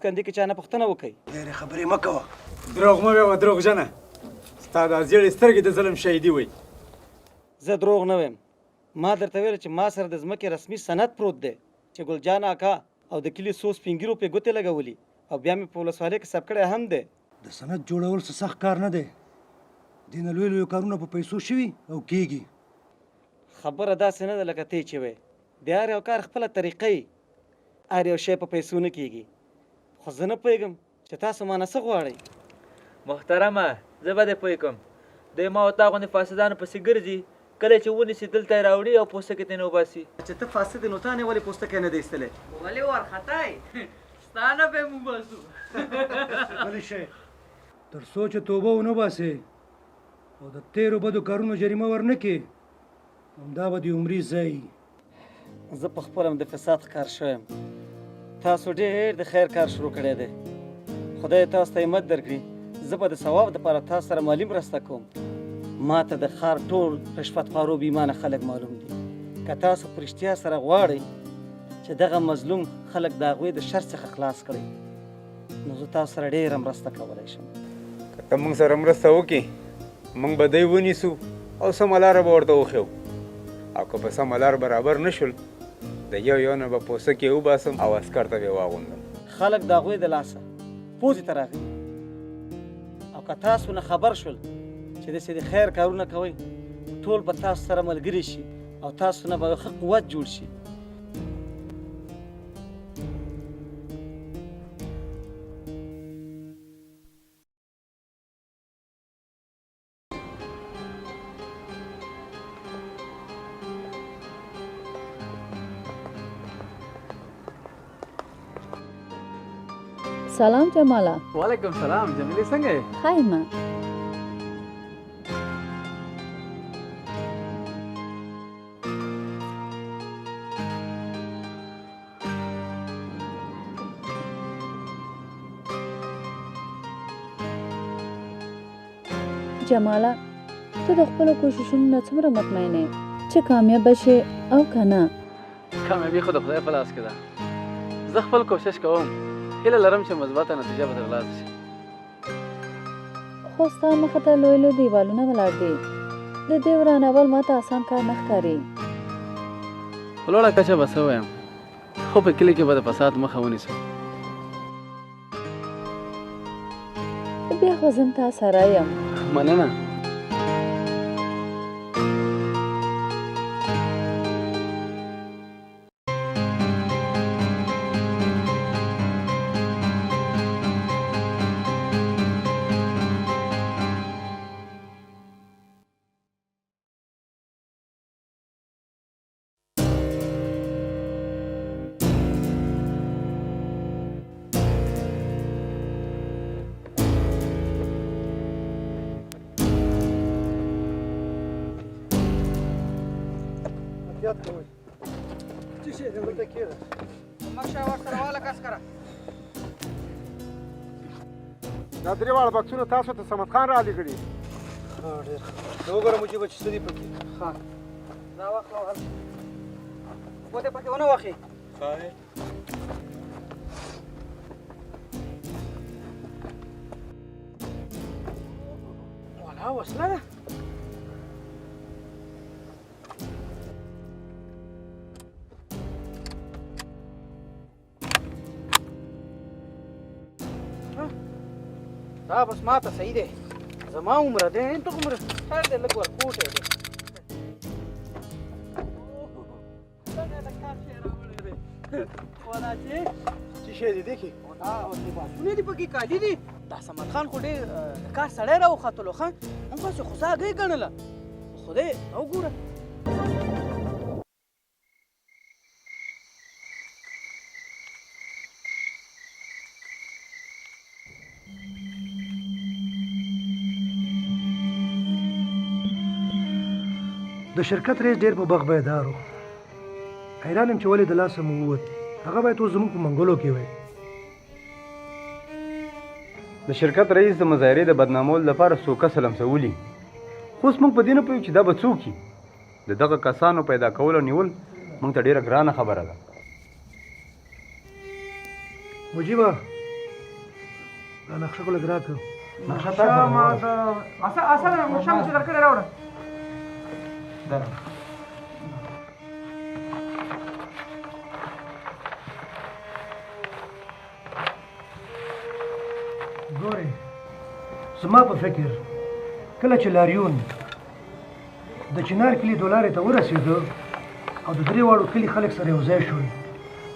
کندې کې چا نه پوښتنه وکړئ. ډېرې خبرې مه کوه. دروغ مه وایه دروغجنه، ستا دا زیړې سترګې د ظلم شهیدي وایي. زه دروغ نه وایم. ما درته ویل چې ما سره د ځمکې رسمي سند پروت دی چې ګلجان اکا او د کلي څو سپین ږیرو پې ګوتې لګولي او بیا مې په ولسوالۍ کې ثبت کړی هم دی. د سند جوړول څه سخت کار نه دی. دې نه لوی لوی کارونه په پیسو شوي او کېږي. خبره داسې نه ده لکه ته چې وایې. د هر یو کار خپله طریقه وي. هر یو شی په پیسو نه کېږي. خو زه نه پوهېږم چې تاسو مانه څه غواړئ. محترمه زه به دې پوه کړم. دوی ما او تا غوندې فاسدانو پسې ګرځي، کله چې ونیسي دلته یې راوړي او پوستکي ته یې نه وباسي. چې ته فاسد یې نو تا نه ولې پوستکی نه دی ایستلی؟ ولې وارخطا یې؟ ستا نه به یې وباسو. غلی شئ. تر څو چې توبه ونه باسې او د تېرو بدو کارونو جریمه ورنه کړې، همدا به دې عمري ځای. زه په خپله هم د فساد ښکار شوی یم. تاسو ډېر د خیر کار شروع کړی دی. خدای تاسو ته همت درکړي. زه به د ثواب دپاره تاسو سره مالي مرسته کوم. ما ته د ښار ټول رشوتخوارو بېایمانه خلک معلوم دي. که تاسو په رښتیا سره غواړئ چې دغه مظلوم خلک د هغوی د شر څخه خلاص کړئ نو زه تاسو سره ډېره مرسته کولی شم. که ته موږ سره مرسته وکړې موږ به دی ونیسو او سمه لاره به ورته وښیو، او که په سمه لار برابر نه شول د یو نه به پوستکي وباسم او عسکر ته به یې واغوندم. خلک د هغوی د لاسه پوزې ته راغلي او که تاسو نه خبر شول چې داسې د خیر کارونه کوئ ټول به تاسو سره ملګري شي او تاسو نه به یو ښه قوت جوړ شي. سلام جماله. وعلیکم سلام. جمیلې څنګه یې؟ ښه یم. جماله ته د خپلو کوششونو نه څومره مطمئنه یې چې کامیابه شې او که نه؟ کامیابي خو د خدای په لاس کې ده. زه خپل کوشش کوم، هیله لرم چې مثبته نتیجه به ترلاسه شي. خو ستا مخې ته لوی لوی دیوالونه ولاړ دي. د دې ورانول ما ته اسان کار نه ښکاري. په لوړه کچه به څه ووایم، خو په کلي کې به د فساد مخه ونیسو. بیا خو زه هم تا سره یم. مننه. احتیاط کوئ. څه شی دی دلته کېږه. مخ شه ورسره واله کس کره. دا درې واړه بکسونه تاسو ته صمد خان را لېږلي. ښه ډېر ښه. نو وګوره مجیبه چې څه دي پکې. ښه دا واخله هلته ګوتې پکې ونه وخې. والا وسله ده. دا بس ما ته صحیح دی. زما عمره دی ته عمره خیر دی لږ ورکوټی دی. څنګه د کار شی راوړی دی والا چې څه شی دی دې کې؟ دا لباسونه دي پکې کالي دي. دا صمد خان خو ډېر د کار سړی راوختلو ښه موږ خو خو هګۍ ګڼله. خدای ته وګوره. د شرکت رئیس ډېر په بغ بیدار و. حیران یم چې ولې د لاسه مو ووت. هغه باید اوس زموږ په منګلو کې وی. د شرکت رئیس د مظاهرې د بدنامولو لپاره څو کسه لمسولي، خو اوس موږ په دې نه پوهیږو چې دا به څوک وي. د دغه کسانو پیدا کول او نیول موږ ته ډېره ګرانه خبره ده. مجیبه دا نقشه خو لږ راکړه. نقشه ما د اصل نقشه مې چې درکړې راوړه. ګورې زما په فکر کله چې لاریون د چنار کلي دولارې ته ورسېده او د درې واړو کلي خلک سره یو ځای شول،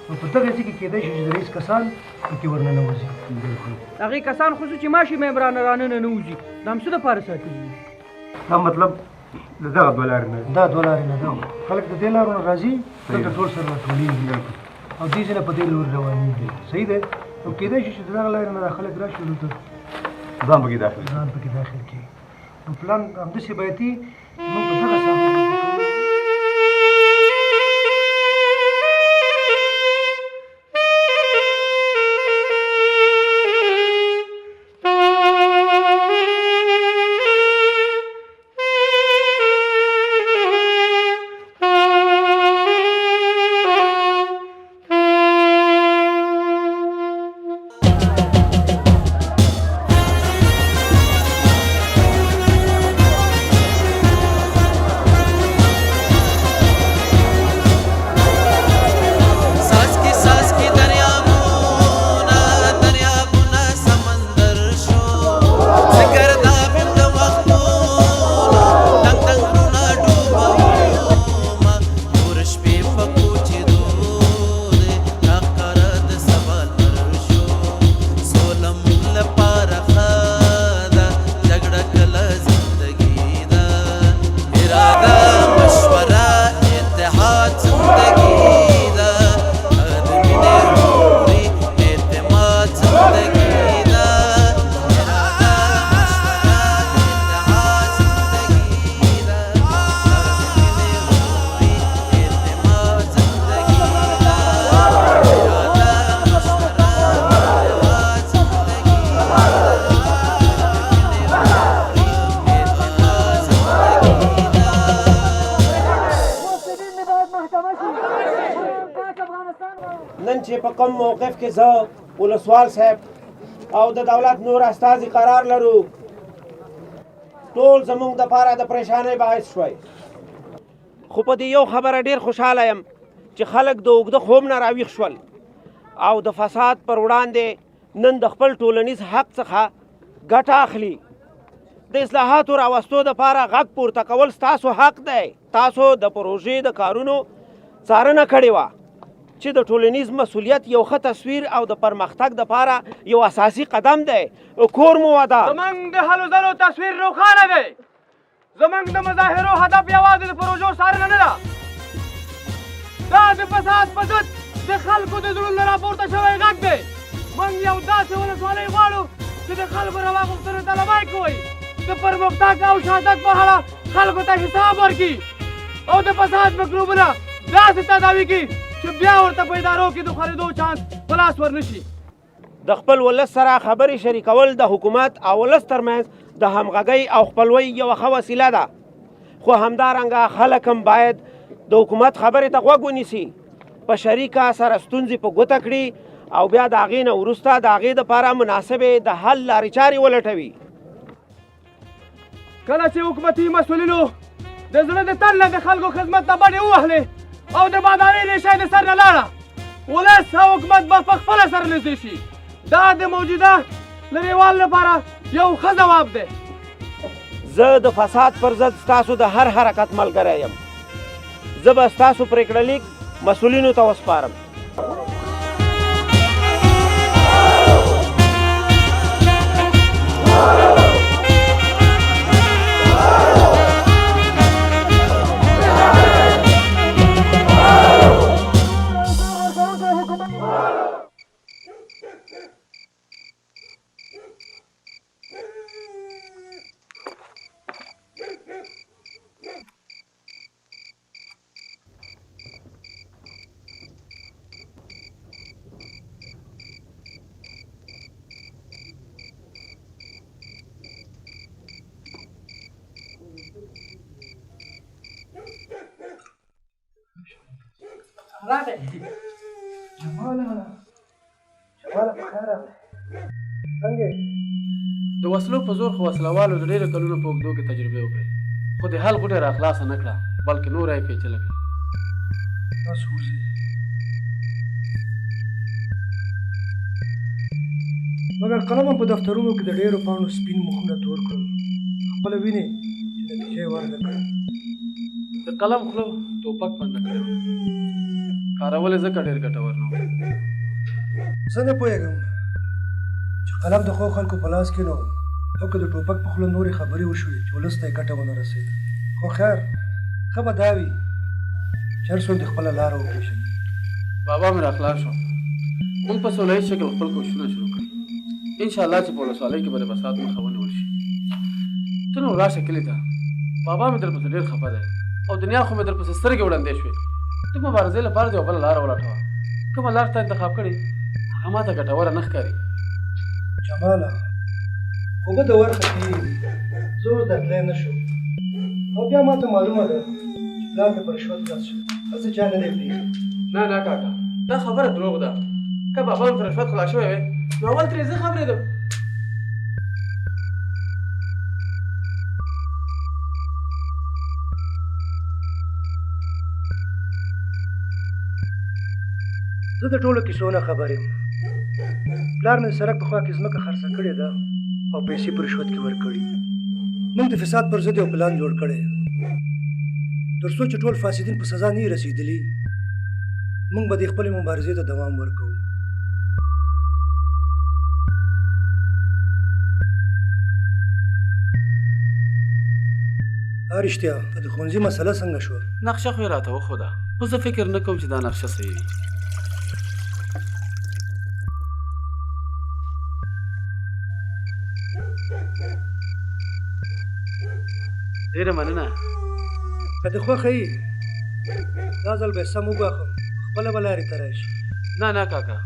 نو په دغه ځای کې کېدای شي چې د رئیس کسان پکې ورننوځي. هغې کسان خو چې ماشي مېمران راننه نه وځي، دا هم څه دپاره ساتلي دي؟ دا مطلب د دغه دوه لارې نه دا دوه لارې نه ده، خلک د دې لارو نه راځي، دلته ټول سره راټولېږي او دې ځای نه په دې لور روانېږي. صحیح دی؟ نو کېدای شي چې د دغه لارې نه دا خلک راشي نو ځان پکې داخل کړي. نو پلان همداسې باید وي چې موږ په دغه ساحه نن چې په کوم موقف کې زه ولسوال صاحب او د دولت نور استازي قرار لرو، ټول زموږ دپاره د پریشانۍ باعث شوی. خو په دې یو خبره ډېر خوشحاله یم چې خلک د اوږده خوب نه راویښ شول او د فساد پر وړاندې نن د خپل ټولنیز حق څخه ګټه اخلي. د اصلاحاتو راوستو دپاره غږ پورته کول ستاسو حق دی. تاسو د پروژې د کارونو څارنه کړې وه چې د ټولنیز مسؤلیت یو ښه تصویر او د پرمختګ دپاره یو اساسي قدم دی. کور مو وده. زموږ د هلو ځلو تصویر روښانه دی. زموږ د مظاهرو هدف یوازې د پروژو څارنه نه ده، دا د فساد په ضد د خلکو د زړونو نه راپورته شوی غږ دی. موږ یو داسې ولسوالۍ غواړو چې د خلکو روا غوښتنو طلبۍ کوي، د پرمختګ او شاتګ په اړه خلکو ته حساب ورکړي او د فساد مکروبونه داسې تداوي کړي چې بیا ورته په ادارو کې د خورېدو چانس په لاس ورنشي. د خپل ولس سره خبرې شریکول د حکومت او ولس ترمنځ د همغږۍ او خپلوۍ یوه ښه وسیله ده، خو همدارنګه خلک هم باید د حکومت خبرې ته غوږ ونیسي، په شریکه سره ستونزې په ګوته کړي او بیا د هغې نه وروسته د هغې دپاره مناسبې د حل لارې چارې ولټوي. کله چې حکومتي مسؤلینو د زړه د تل نه د خلکو خدمت ته بډې ووهلې او د بادارۍ ریشه د سر نه لاړه، ولس او حکومت به په خپله سره نږدې شي. دا د موجوده لرېوال لپاره یو ښه ځواب دی. زه د فساد پر ضد ستاسو د هر حرکت ملګری یم. زه به ستاسو پرېکړه لیک مسؤلینو ته وسپارم. جماله په خیر راغلی. څنګه د وسلو په زور خو وسلوالو د ډېرو کلونو په اوږدو کې تجربې وکړې خو د حل غوټې را خلاصه نه کړه بلکې نوره یې پیچله کړه. تاسو وځئ. مګر قلم هم په دفترونو کې د ډېرو پاڼو سپین مخونه تور کړل، خپله وینې چې نتیجه یې ورنه کړه. د قلم خوله ټوپک بنده کړی و، کارول یې ځکه ډېر ګټور نه و. زه نه پوهېږم چې قلم د ښو خلکو په لاس کې نه و او که د ټوپک په خوله نورې خبرې وشوې چې ولس ته یې ګټه ونه رسېده. خو خیر ښه به دا وي چې هر څوک د خپله لاره وپېژني. بابا مې را خلاص شو، موږ په سوله ییز شکل خپل کوششونه شروع کړي. انشاءالله چې په ولسوالۍ کې به د فساد مخه ونیول شي. ته نو راشه کلي ته، بابا مې درپسې ډېر خفه دی او دنیا خو مې درپسې سترګې وړندې شوې. ته مبارزې لپاره د یو بله لاره ولټوه، کومه لار ته انتخاب کړې هغه ما ته ګټوره نه ښکاري. جماله اوبه د ورخه کېږي، زه اوس درتلی نه شم او بیا ما ته معلومه ده چې پلار مې په رشوت ګز شو، هسې چا نه دی پرېښی. نه نه کاکا، دا خبره دروغ ده. که بابا مې په رشوت خلاص شوی وی نو اول ترې زه خبرېدم. زه د ټولو کیسو نه خبر یم. پلار مې د سړک په خوا کې ځمکه خرڅه کړې ده او پیسې په رشوت کې ورکړي. موږ د فساد پر ضد یو پلان جوړ کړی تر څو چې ټول فاسدین په سزا نه وي رسېدلي. موږ به د خپلې مبارزې ته دوام ورکوو. رښتیا د ښوونځي مسله څنګه شوه؟ نقشه خو یې راته وښوده، خو زه فکر نه کوم چې دا نقشه صحیح وي. ډېره مننه. که دې خوښه وي دا ځل به یې سم وګواښم، خپله به لارې ته راشي. نه نه کاکا،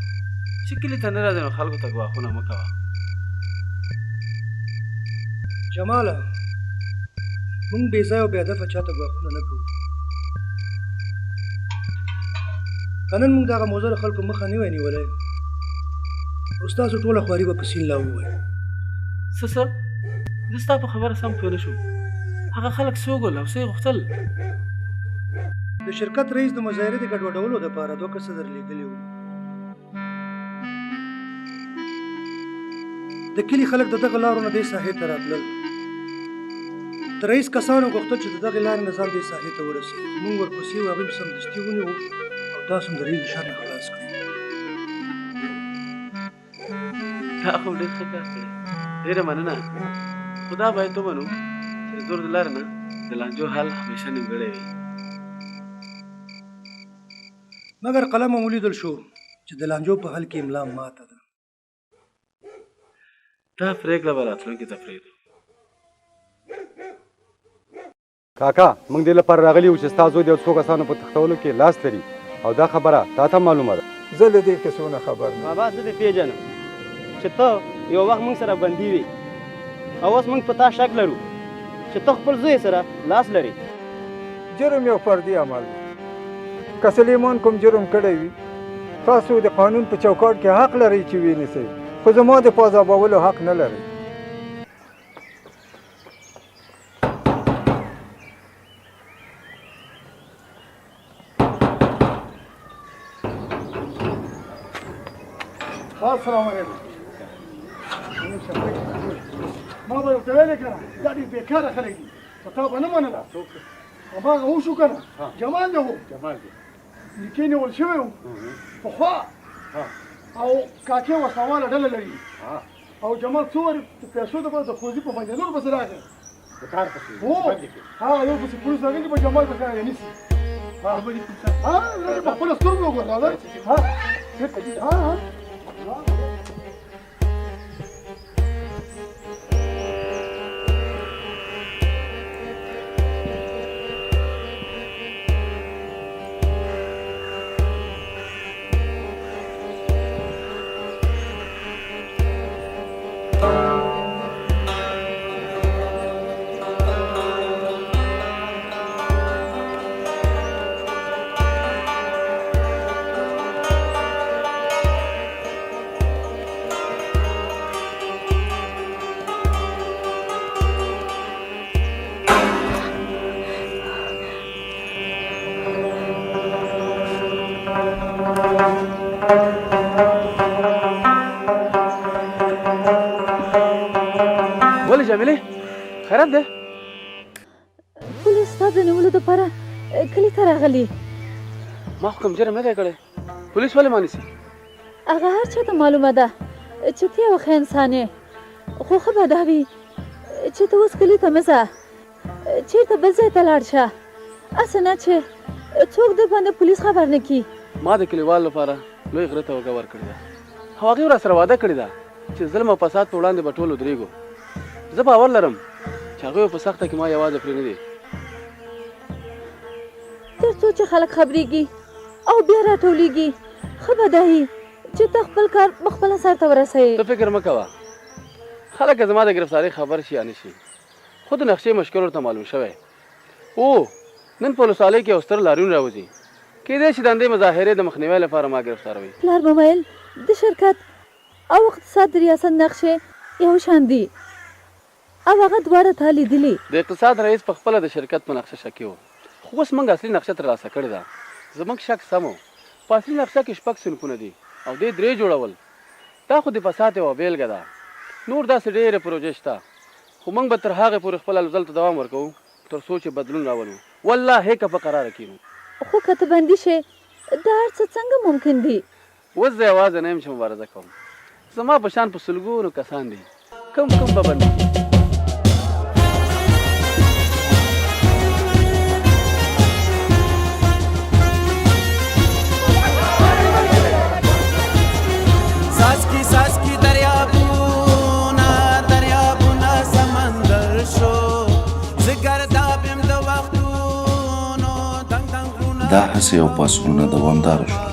چې کلي ته نه راځې نو خلکو ته ګواښونه مه کوه. جماله موږ بې ځایه او بې هدفه چاته ګواښونه نه کوو. که نن موږ دغه موضوع د خلکو مخه نه وای نیولی او ستاسو ټوله خواري به په سیند لا ووایو. څه زه ستا په خبره سم پوه نه شوم. هغه خلک څه وګول او څه یې غوښتل؟ د شرکت رئیس د مظاهرې د ګډوډولو دپاره 2 کسه درلېږلي وو. د کلي خلک د دغه لارو نه دې ساحې ته راتلل. د رئیس کسانو غوښتل چې د دغې لارې نه ځان دې ساحې ته ورسوي. موږ ورپسې وو، هغوی سمدستي ونیوو او تاسو هم د رئیس د شر نه خلاص کړئ. تا خو ډېر ښه کار کړی، ډېره مننه. خو دا باید ومنو چې د زور د لارې نه د لانجو حل همیشه نیمګړی وي. مګر قلم هم ولیدل شو چې د لانجو په حل کې املا ماته ده. دا پرېکړه به راتلونکي ته پرېږدو. کاکا موږ دې لپاره راغلي وو چې ستا زوی د یو څو کسانو په تښتولو کې لاس لري او دا خبره تا ته معلومه ده؟ زه له دې کیسو نه خبر نه. بابا زه دې پېژنم چې ته یو وخت موږ سره بندي وې او اوس موږ په تا شک لرو چې ته خپل زوی سره لاس لري. جرم یو فردي عمل دی. که سلیمان کوم جرم کړی وي تاسو د قانون په چوکاټ کې حق لرئ چې ونیسئ، خو زما د پازابولو حق نه لرئ. السلام علیکم. ما به ورته ویلې که نه دا ډېر بېکاره خلک دي خو تا به نه منله. هماغه وشو که نه جمال دی و نیکې نیول شوی و پخوا او کاکې وسله ډله لري او جمال څو وارې د پیسو دپاره د ښوونځي په بندېدلو پسې راغی. هو هغه یو پسې پولیس راغلي په جمال پسې رانیسي. په خپله سترګو وګوره جمیلې خیرات دی؟ پولیس ستا د نیولو دپاره کلي ته راغلي. ما خو کوم جرم نه دی کړی. پولیس ولې ما نیسي؟ هغه هر چا ته معلومه ده چې ته یو ښه انسان یې، خو ښه به دا وي چې ته اوس کلي ته مه ځه، چېرته بل ځای ته لاړ شه، هسې نه چې څوک در باندې پولیس خبر نه کړي. ما د کلیوالو لپاره لوی غره ته اوږه ورکړې ده او هغې راسره واده کړې ده چې ظلم او فساد په وړاندې به ټول ودرېږو. زه باور لرم چې هغوی په سخته کې ما یوازې پرې نه دي. تر څو چې خلک خبرېږي او بیا راټولېږي، ښه به دا وي چې ته خپل کار پخپله سرته ورسوې. ته فکر مه کوه، خلک که زما د ګرفتارۍ خبر شي یا نه شي، خو د نقشې مشکل ورته معلوم شوی. او نن په ولسوالۍ کې یو ستر لاریون راوځي، کېدای شي د همدې مظاهرې د مخنیوي لپاره ما ګرفتاروي. پلار مې ویل د شرکت او اقتصاد د ریاست نقشې یو شان دي او هغه دواړه تا لیدلي. د اقتصاد رئیس په خپله د شرکت په نقشه شکي و، خو اوس موږ اصلي نقشه ترلاسه کړې ده. زموږ شک سم و، په اصلي نقشه کې 6 صنفونه دي او دې 3 جوړول. دا خو د فساد یوه بیلګه ده. نور داسې ډېرې پروژې شته، خو موږ به تر هغې پورې خپل الوزل ته دوام ورکوو تر څو چې بدلون راولو. والله که په قراره کینو. خو که ته بندي شې دا هر څه څنګه ممکن دي؟ اوس زه یوازې نه یم چې مبارزه کوم، زما په شان په سلګونو کسان دي. کوم به بندي کړي. دا هڅې او پاڅونونه دوامداره شول.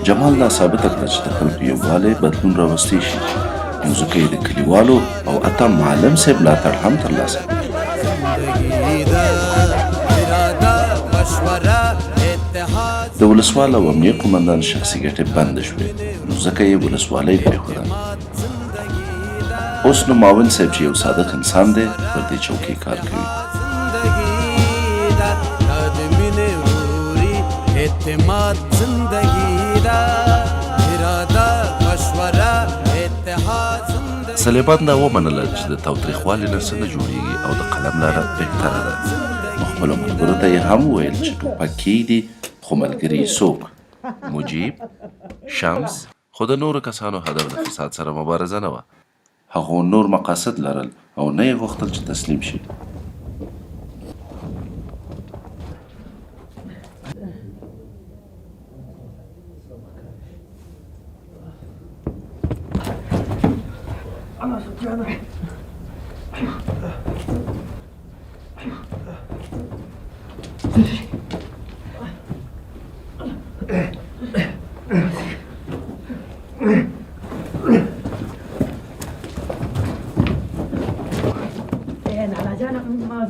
جمال دا ثابته کړه چې د خلکو یووالی بدلون راوستی شي، نو ځکه یې د کلیوالو او حتی معلم صاحب ملاتړ هم ترلاسه کړ. د ولسوال او امنیه قومندان شخصي ګټې بنده شوې، نو ځکه یې ولسوالۍ پرېښوده. اوس نو معاون صاحب چې یو صادق انسان دی پر دې چوکۍ کار کوي. اعتماد زندگی دا اراده مشوره اتحاد زندگی. صلیبان دا ومنله چې د تاوتریخوالي نه څه نه جوړېږي او د قلم لاره بهتره ده. نو خپلو ملګرو ته یې هم وویل چې ټوپک کېږدي خو ملګري څوک؟ مجیب، شمس. خو د نورو کسانو هدف د فساد سره مبارزه نه وه. هغو نور مقاصد لرل او نه یې غوښتل چې تسلیم شي.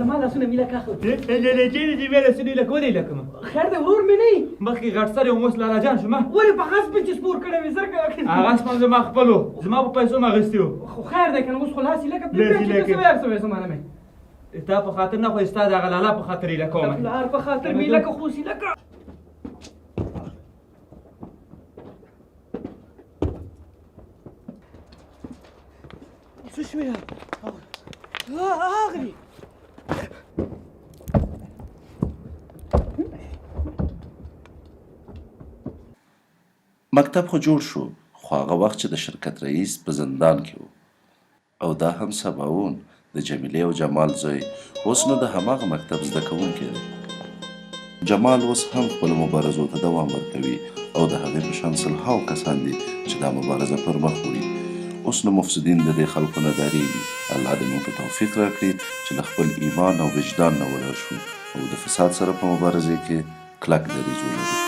زما لاسونه مې لکه اخلي چېرې چې بیا لاسونه یې لکه ولې لکم خیر دی ورور مې نه یي مخکې غټ سر یې اوس لالا جان شوم ولې په غصب چې سپور کړی وې زر هغه سپم زما خپل و زما په پیسو مې اخیستي و خو خیر دی که نه اوس خو لاس یې لکه پرېږده زمانه مې ستا په خاطر نه خو ستا د هغه لالا په خاطر یې لکه ومه پلار په خاطر مې لکه خو اوس یې لکه څه شوې اغلي مکتب خو جوړ شو، خو هغه وخت چې د شرکت رئیس په زندان کې و او دا هم سباوون د جمیلې او جمال زوی اوس نو د هماغه مکتب زده کوونکی دی. جمال اوس هم خپلو مبارزو ته دوام ورکوي او د هغې په شان سلهاو کسان دي چې دا مبارزه پر مخ وړي. اوس نو مفسدین د دې خلکو نه ډارېږي. الله دې موږ ته توفیق راکړي چې له خپل ایمان او وجدان نه ولاړ شو او د فساد سره په مبارزې کې کلک دریځ ولرو.